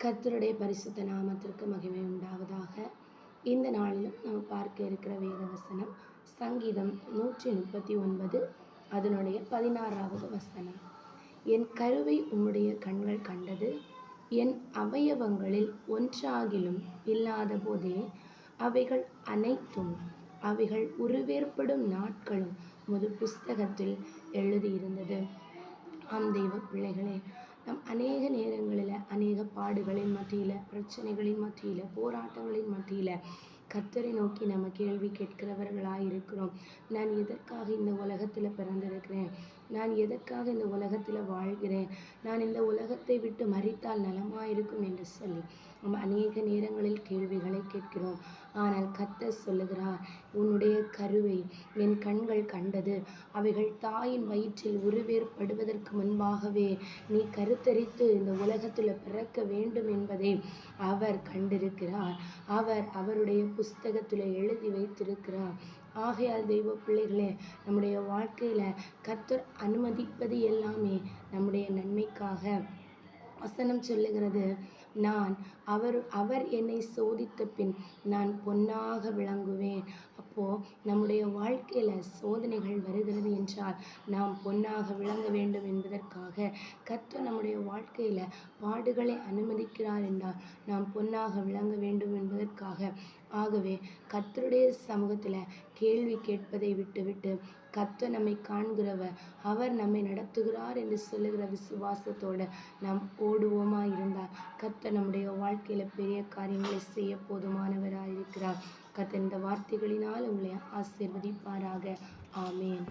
கர்த்தருடைய பரிசுத்த நாமத்திற்கு மகிமை உண்டாவதாக. இந்த நாளிலும் நம்ம பார்க்க இருக்கிற வேத வசனம் சங்கீதம் 139 அதனுடைய 16வது வசனம். என் கருவை உம்முடைய கண்கள் கண்டது, என் அவயவங்களில் ஒன்றாகிலும் இல்லாத போதே அவைகள் அனைத்தும் அவைகள் உருவேற்படும் நாட்களும் உமது புஸ்தகத்தில் எழுதியிருந்தது. ஆம் தெய்வ பிள்ளைகளே, நம் அநேக நேரங்களில் அநேக பாடுகளின் மத்தியில், பிரச்சனைகளின் மத்தியில், போராட்டங்களின் மத்தியில் கர்த்தரை நோக்கி நம்ம கேள்வி கேட்கிறவர்களாக இருக்கிறோம். நான் எதற்காக இந்த உலகத்தில் பிறந்திருக்கிறேன்? நான் எதற்காக இந்த உலகத்தில் வாழ்கிறேன்? நான் இந்த உலகத்தை விட்டு மரித்தால் நலமாயிருக்கும் என்று சொல்லி நம்ம அநேக நேரங்களில் கேள்விகளை கேட்கிறோம். ஆனால் கர்த்தர் சொல்லுகிறார், உன்னுடைய கருவை என் கண்கள் கண்டது. அவைகள் தாயின் வயிற்றில் உருவேற்படுவதற்கு முன்பாகவே நீ கருத்தரித்து இந்த உலகத்தில் பிறக்க வேண்டும் என்பதை அவர் கண்டிருக்கிறார். அவர் அவருடைய புஸ்தகத்தில் எழுதி வைத்திருக்கிறார். ஆகையால் தெய்வ பிள்ளைகளே, நம்முடைய வாழ்க்கையில் கர்த்தர் அனுமதிப்பது எல்லாமே நம்முடைய நன்மைக்காக. வசனம் சொல்லுகிறது, அவர் என்னை சோதித்த பின் நான் பொன்னாக விளங்குவேன். அப்போது நம்முடைய வாழ்க்கையில் சோதனைகள் வருகிறது என்றால் நாம் பொன்னாக விளங்க வேண்டும் என்பதற்காக கர்த்தர் நம்முடைய வாழ்க்கையில் பாடுகளை அனுமதிக்கிறார் என்றால் நாம் பொன்னாக விளங்க வேண்டும் என்பதற்காக. ஆகவே கர்த்தருடைய சமூகத்தில் கேள்வி கேட்பதை விட்டுவிட்டு கர்த்தர் நம்மை காண்கிறவர், அவர் நம்மை நடத்துகிறார் என்று சொல்லுகிற விசுவாசத்தோடு நாம் ஓடுவோமா இருந்தால் கர்த்தர் நம்முடைய வாழ்க்கையில் பெரிய காரியங்களை செய்ய போதுமானவராக இருக்கிறார். கர்த்தர் இந்த வார்த்தைகளினால் உங்களை ஆசீர்வதிப்பாராக. ஆமேன்.